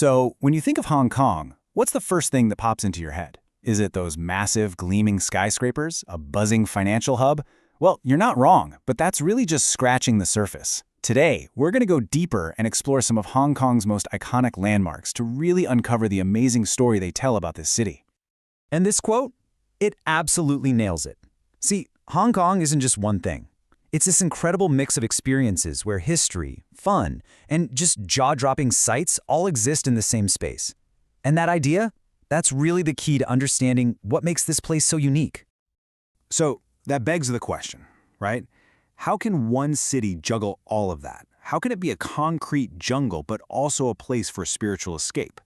So, when you think of Hong Kong, what's the first thing that pops into your head? Is it those massive, gleaming skyscrapers, a buzzing financial hub? Well, you're not wrong, but that's really just scratching the surface. Today, we're going to go deeper and explore some of Hong Kong's most iconic landmarks to really uncover the amazing story they tell about this city. And this quote? It absolutely nails it. See, Hong Kong isn't just one thing. It's this incredible mix of experiences where history, fun, and just jaw-dropping sights all exist in the same space. And that idea? That's really the key to understanding what makes this place so unique. So, that begs the question, right? How can one city juggle all of that? How can it be a concrete jungle but also a place for spiritual escape?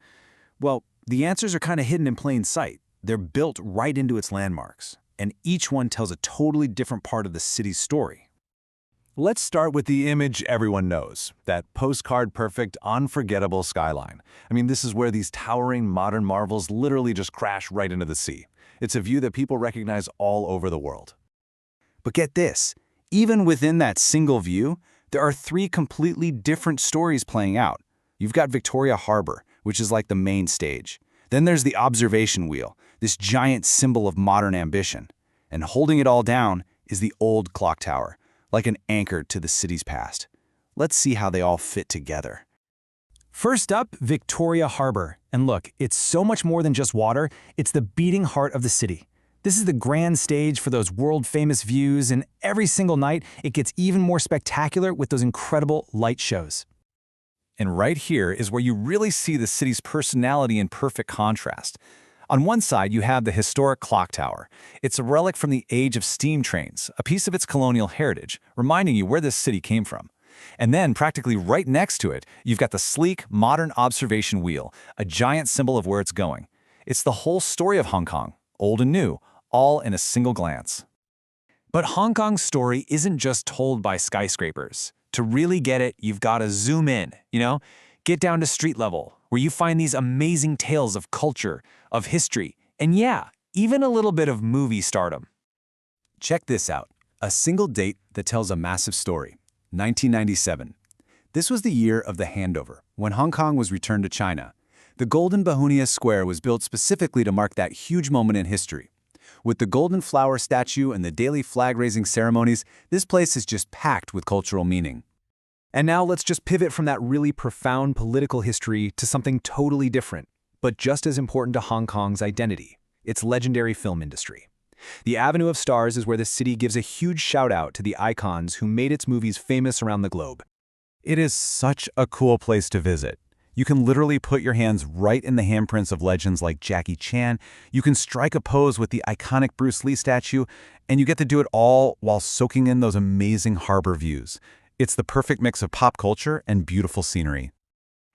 Well, the answers are kind of hidden in plain sight. They're built right into its landmarks, and each one tells a totally different part of the city's story. Let's start with the image everyone knows, that postcard-perfect, unforgettable skyline. I mean, this is where these towering modern marvels literally just crash right into the sea. It's a view that people recognize all over the world. But get this, even within that single view, there are three completely different stories playing out. You've got Victoria Harbour, which is like the main stage. Then there's the observation wheel, this giant symbol of modern ambition. And holding it all down is the old clock tower, like an anchor to the city's past. Let's see how they all fit together. First up, Victoria Harbour. And look, it's so much more than just water, it's the beating heart of the city. This is the grand stage for those world-famous views, and every single night, it gets even more spectacular with those incredible light shows. And right here is where you really see the city's personality in perfect contrast. On one side, you have the historic clock tower. It's a relic from the age of steam trains, a piece of its colonial heritage, reminding you where this city came from. And then, practically right next to it, you've got the sleek, modern observation wheel, a giant symbol of where it's going. It's the whole story of Hong Kong, old and new, all in a single glance. But Hong Kong's story isn't just told by skyscrapers. To really get it, you've got to zoom in, get down to street level, where you find these amazing tales of culture, of history, and yeah, even a little bit of movie stardom. Check this out, a single date that tells a massive story, 1997. This was the year of the handover, when Hong Kong was returned to China. The Golden Bauhinia Square was built specifically to mark that huge moment in history. With the golden flower statue and the daily flag-raising ceremonies, this place is just packed with cultural meaning. And now let's just pivot from that really profound political history to something totally different, but just as important to Hong Kong's identity, its legendary film industry. The Avenue of Stars is where the city gives a huge shout-out to the icons who made its movies famous around the globe. It is such a cool place to visit. You can literally put your hands right in the handprints of legends like Jackie Chan, you can strike a pose with the iconic Bruce Lee statue, and you get to do it all while soaking in those amazing harbor views. It's the perfect mix of pop culture and beautiful scenery.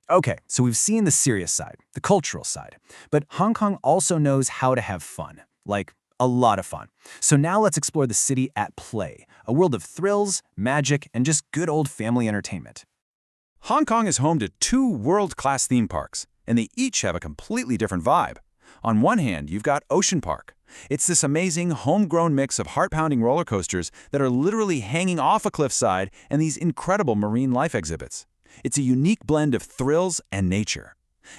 Okay, so we've seen the serious side, the cultural side, but Hong Kong also knows how to have fun, like a lot of fun. So now let's explore the city at play, a world of thrills, magic, and just good old family entertainment. Hong Kong is home to two world-class theme parks, and they each have a completely different vibe. On one hand, you've got Ocean Park. It's this amazing, homegrown mix of heart-pounding roller coasters that are literally hanging off a cliffside and these incredible marine life exhibits. It's a unique blend of thrills and nature.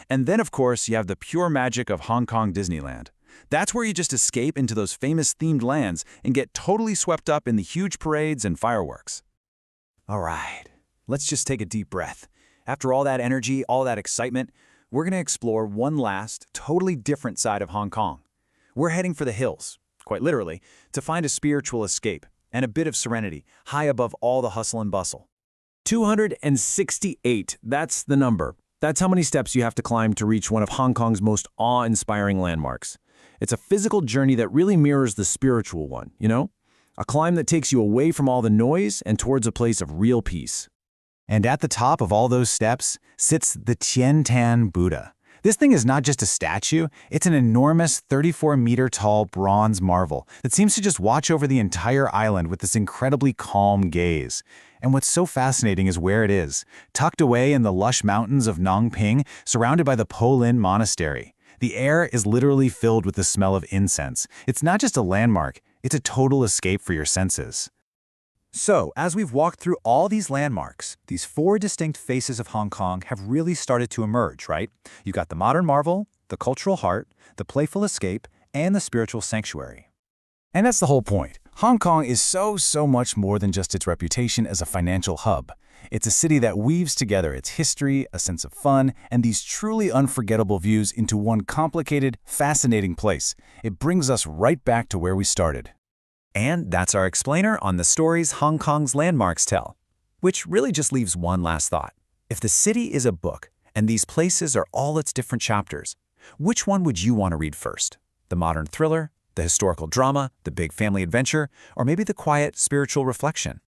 And then, of course, you have the pure magic of Hong Kong Disneyland. That's where you just escape into those famous themed lands and get totally swept up in the huge parades and fireworks. All right, let's just take a deep breath. After all that energy, all that excitement, we're going to explore one last, totally different side of Hong Kong. We're heading for the hills, quite literally, to find a spiritual escape and a bit of serenity high above all the hustle and bustle. 268, that's the number. That's how many steps you have to climb to reach one of Hong Kong's most awe-inspiring landmarks. It's a physical journey that really mirrors the spiritual one, A climb that takes you away from all the noise and towards a place of real peace. And at the top of all those steps sits the Tian Tan Buddha. This thing is not just a statue, it's an enormous 34-meter-tall bronze marvel that seems to just watch over the entire island with this incredibly calm gaze. And what's so fascinating is where it is, tucked away in the lush mountains of Nongping, surrounded by the Po Lin Monastery. The air is literally filled with the smell of incense. It's not just a landmark, it's a total escape for your senses. So, as we've walked through all these landmarks, these four distinct faces of Hong Kong have really started to emerge, right? You've got the modern marvel, the cultural heart, the playful escape, and the spiritual sanctuary. And that's the whole point. Hong Kong is so much more than just its reputation as a financial hub. It's a city that weaves together its history, a sense of fun, and these truly unforgettable views into one complicated, fascinating place. It brings us right back to where we started. And that's our explainer on the stories Hong Kong's landmarks tell. Which really just leaves one last thought. If the city is a book, and these places are all its different chapters, which one would you want to read first? The modern thriller, the historical drama, the big family adventure, or maybe the quiet, spiritual reflection?